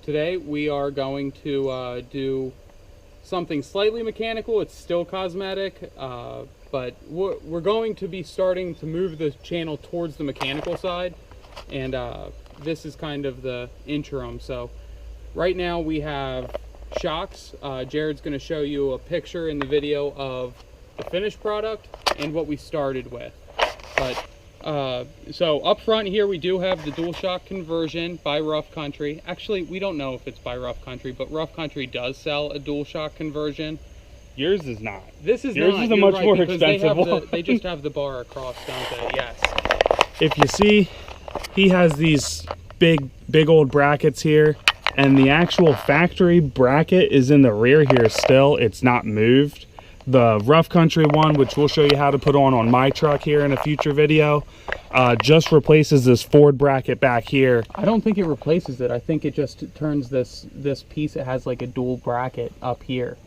today we are going to do something slightly mechanical. It's still cosmetic, but we're going to be starting to move the channel towards the mechanical side, and this is kind of the interim. So right now we have shocks. Jared's going to show you a picture in the video of the finished product and what we started with. But so up front here we do have the dual shock conversion by Rough Country. Actually, we don't know if it's by Rough Country, but Rough Country does sell a dual shock conversion. Yours is not. This is yours not. is a much more expensive one. They just have the bar across, don't they? Yes. If you see, he has these big old brackets here, and the actual factory bracket is in the rear here still. It's not moved. The Rough Country one, which we'll show you how to put on my truck here in a future video, just replaces this Ford bracket back here. I don't think it replaces it. I think it just turns this piece. It has like a dual bracket up here.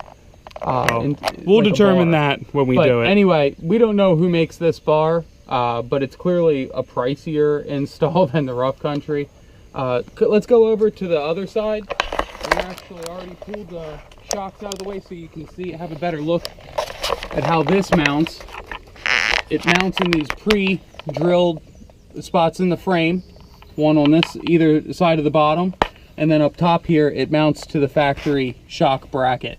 We'll like determine that when we do it. Anyway, we don't know who makes this bar, but it's clearly a pricier install than the Rough Country. Let's go over to the other side. We actually already pulled the shocks out of the way so you can see, have a better look at how this mounts. It mounts in these pre-drilled spots in the frame, one on this either side of the bottom, and then up top here it mounts to the factory shock bracket.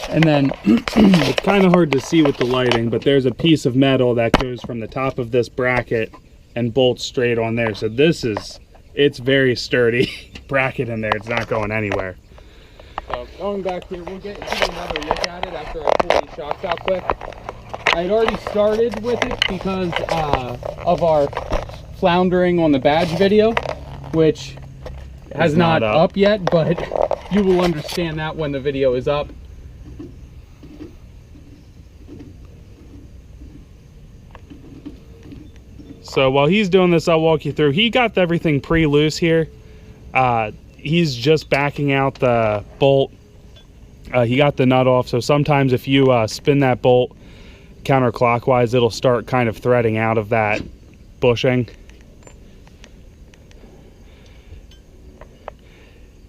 And then it's kind of hard to see with the lighting, but there's a piece of metal that goes from the top of this bracket and bolts straight on there. So it's very sturdy bracket in there. It's not going anywhere. So going back here, we'll get another look at it after I pull these shocks out quick. I had already started with it because of our floundering on the badge video, which has not up yet, but you will understand that when the video is up. So while he's doing this, I'll walk you through. He got everything pre-loose here. He's just backing out the bolt. He got the nut off, so sometimes if you spin that bolt counterclockwise, it'll start kind of threading out of that bushing.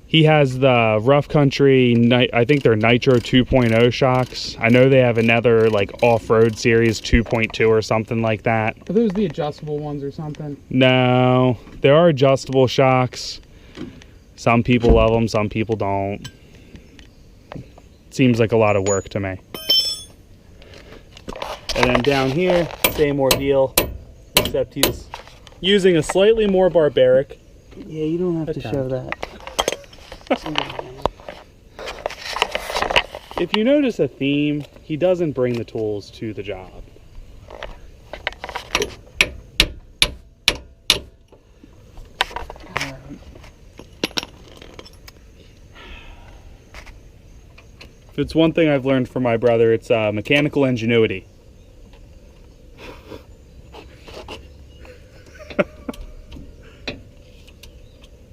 He has the Rough Country, I think they're Nitro 2.0 shocks. I know they have another like off-road series 2.2 or something like that. Are those the adjustable ones or something? No, there are adjustable shocks. Some people love them, some people don't. Seems like a lot of work to me. And then down here, same ordeal, except he's using a slightly more barbaric. Yeah, you don't have to show that. If you notice a theme, he doesn't bring the tools to the job. If it's one thing I've learned from my brother, it's mechanical ingenuity.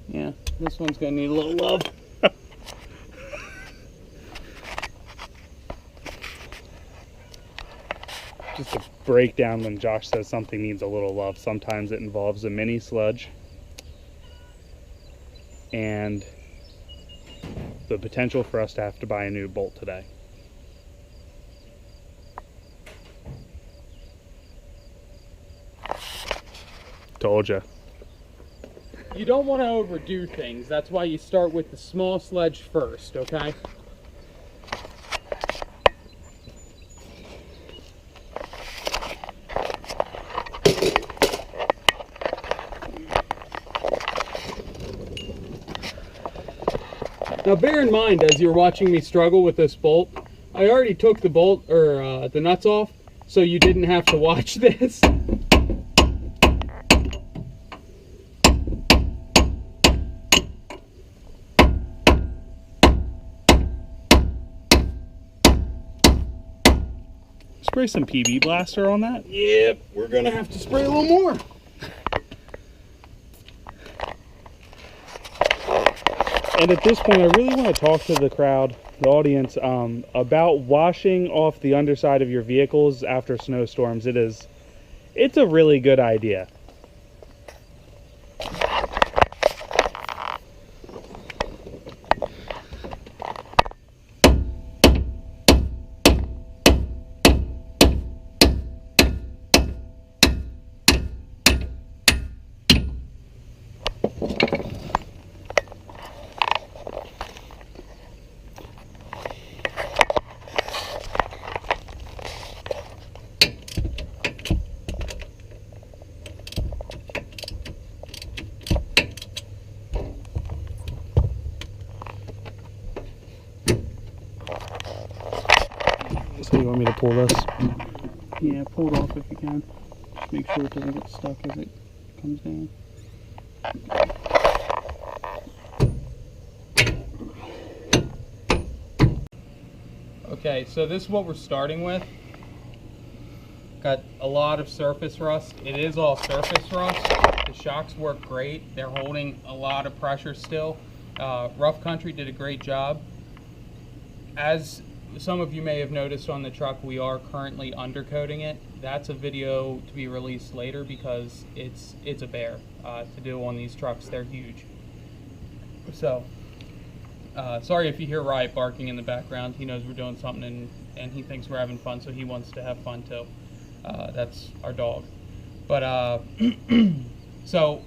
Yeah, this one's gonna need a little love. Just a breakdown when Josh says something needs a little love. Sometimes it involves a mini sludge and the potential for us to have to buy a new bolt today. Told ya. You don't want to overdo things. That's why you start with the small sledge first, okay? Now bear in mind, as you're watching me struggle with this bolt, I already took the bolt, or the nuts off, so you didn't have to watch this. Spray some PB Blaster on that? Yep, we're gonna have to spray a little more. And at this point, I really want to talk to the crowd, the audience, about washing off the underside of your vehicles after snowstorms. It's a really good idea. So you want me to pull this? Yeah, pull it off if you can. Just make sure it doesn't get stuck as it comes down. Okay, so this is what we're starting with. Got a lot of surface rust. It is all surface rust. The shocks work great. They're holding a lot of pressure still. Rough Country did a great job. As some of you may have noticed on the truck, we are currently undercoating it. That's a video to be released later because it's a bear to do on these trucks. They're huge. So, sorry if you hear Riot barking in the background. He knows we're doing something and he thinks we're having fun, so he wants to have fun too. That's our dog. But, so,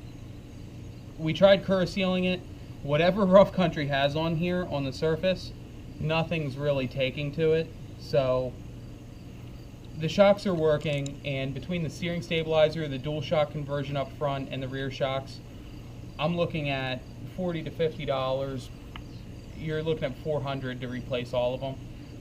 we tried Cura sealing it. Whatever Rough Country has on here on the surface, nothing's really taking to it. So the shocks are working, and between the steering stabilizer, the dual shock conversion up front, and the rear shocks, I'm looking at $40 to $50. You're looking at $400 to replace all of them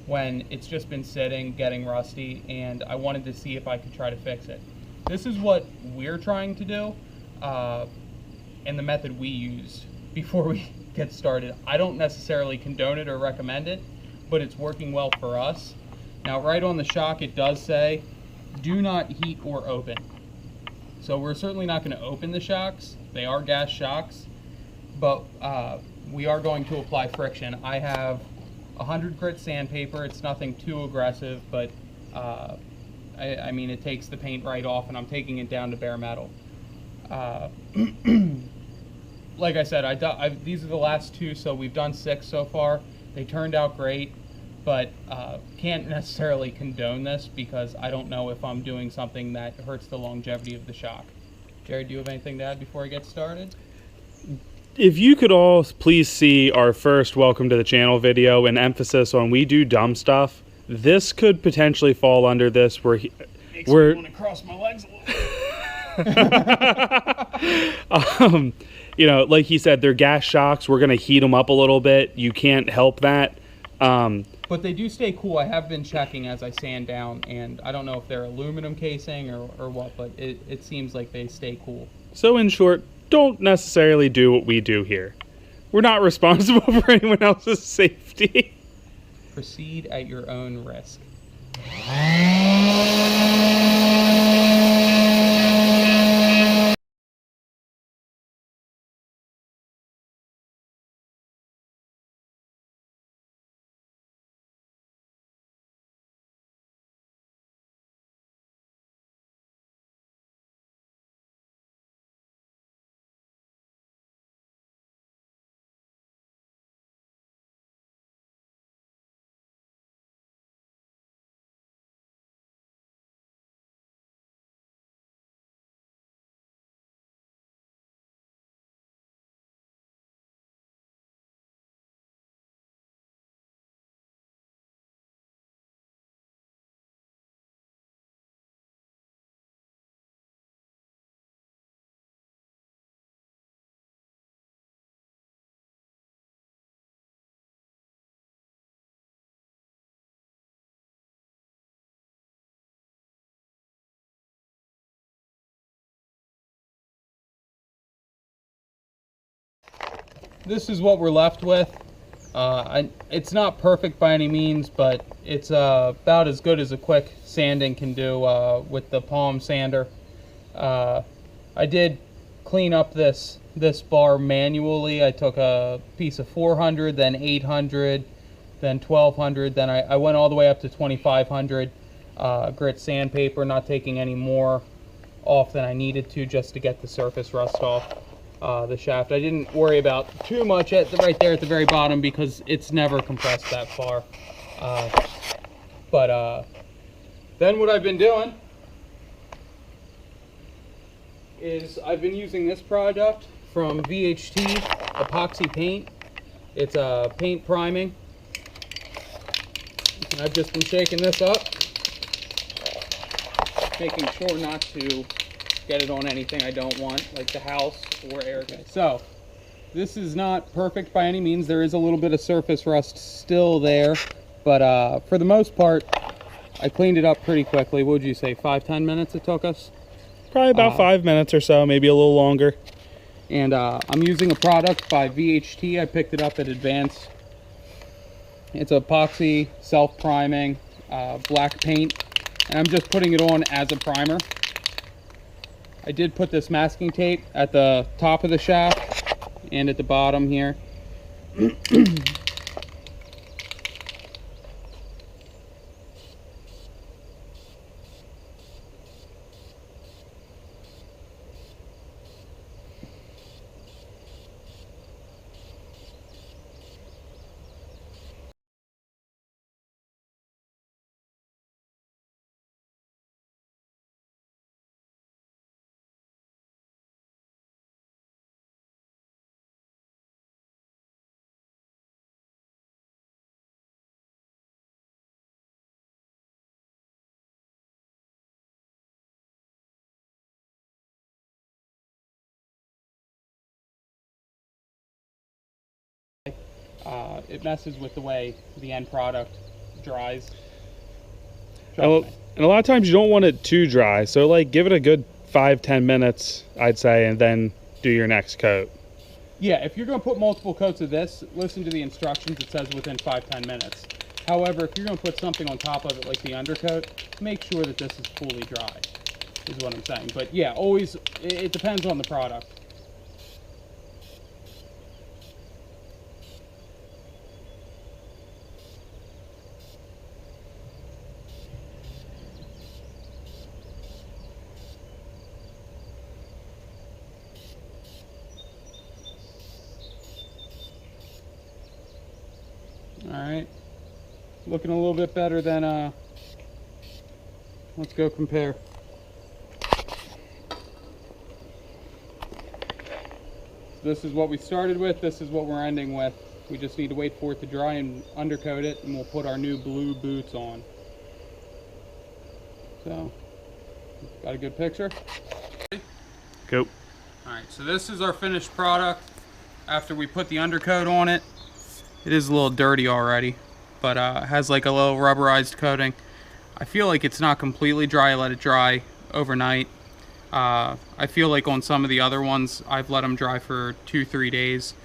when it's just been sitting, getting rusty, and I wanted to see if I could try to fix it. This is what we're trying to do, and the method we used before we get started. I don't necessarily condone it or recommend it, but it's working well for us. Now, right on the shock, it does say, do not heat or open. So we're certainly not going to open the shocks. They are gas shocks, but we are going to apply friction. I have 100 grit sandpaper. It's nothing too aggressive, but I mean, it takes the paint right off, and I'm taking it down to bare metal. Like I said, these are the last two, so we've done 6 so far. They turned out great, but can't necessarily condone this because I don't know if I'm doing something that hurts the longevity of the shock. Jared, do you have anything to add before I get started? If you could all please see our first welcome to the channel video and emphasis on we do dumb stuff, this could potentially fall under this. Makes me want to cross my legs a little. You know, like he said, they're gas shocks. We're going to heat them up a little bit. You can't help that. But they do stay cool. I have been checking as I sand down, and I don't know if they're aluminum casing or what, but it seems like they stay cool. So in short, don't necessarily do what we do here. We're not responsible for anyone else's safety. Proceed at your own risk. This is what we're left with. It's not perfect by any means, but it's about as good as a quick sanding can do with the palm sander. I did clean up this bar manually. I took a piece of 400, then 800, then 1200, then I went all the way up to 2500 grit sandpaper, not taking any more off than I needed to just to get the surface rust off the shaft. I didn't worry about too much right there at the very bottom because it's never compressed that far. Then what I've been doing is I've been using this product from VHT, epoxy paint. It's paint priming. And I've just been shaking this up, making sure not to get it on anything I don't want, like the house or air. So this is not perfect by any means. There is a little bit of surface rust still there, but for the most part, I cleaned it up pretty quickly. What would you say, 5-10 minutes it took us? Probably about 5 minutes or so, maybe a little longer. And I'm using a product by VHT. I picked it up at Advance. It's epoxy, self-priming, black paint. And I'm just putting it on as a primer. I did put this masking tape at the top of the shaft and at the bottom here. It messes with the way the end product dries. And a lot of times you don't want it too dry, so like give it a good 5-10 minutes, I'd say, and then do your next coat. Yeah, if you're going to put multiple coats of this, listen to the instructions. It says within 5-10 minutes. However, if you're going to put something on top of it like the undercoat, make sure that this is fully dry, is what I'm saying. But yeah, always, it depends on the product. Alright, looking a little bit better than, let's go compare. This is what we started with, this is what we're ending with. We just need to wait for it to dry and undercoat it, and we'll put our new blue boots on. So, got a good picture? Go. Alright, so this is our finished product after we put the undercoat on it. It is a little dirty already, but it has like a little rubberized coating. I feel like it's not completely dry. I let it dry overnight. I feel like on some of the other ones, I've let them dry for 2-3 days.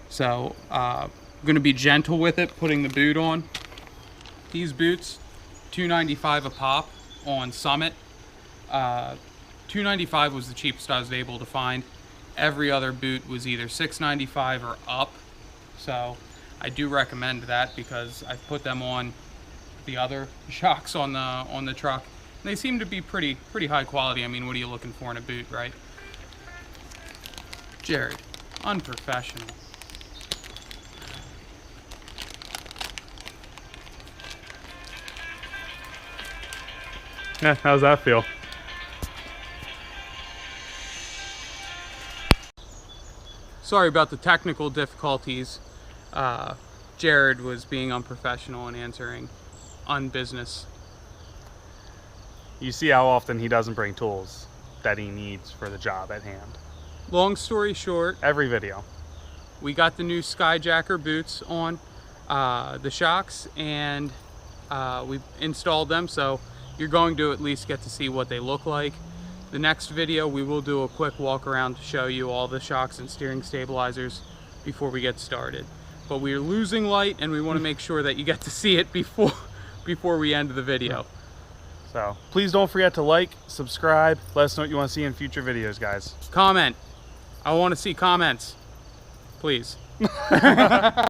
So I'm going to be gentle with it, putting the boot on. These boots, $2.95 a pop on Summit. $2.95 was the cheapest I was able to find. Every other boot was either $6.95 or up. So I do recommend that because I've put them on the other shocks on the truck. And they seem to be pretty high quality. I mean, what are you looking for in a boot, right? Jared, unprofessional. Yeah, how's that feel? Sorry about the technical difficulties. Jared was being unprofessional and answering unbusiness. You see how often he doesn't bring tools that he needs for the job at hand. Long story short, Every video. we got the new Skyjacker boots on the shocks, and we installed them, so you're going to at least get to see what they look like. The next video, we will do a quick walk around to show you all the shocks and steering stabilizers before we get started. But we're losing light, and we want to make sure that you get to see it before we end the video. So please don't forget to like, subscribe, let us know what you want to see in future videos, guys. Comment. I want to see comments, please.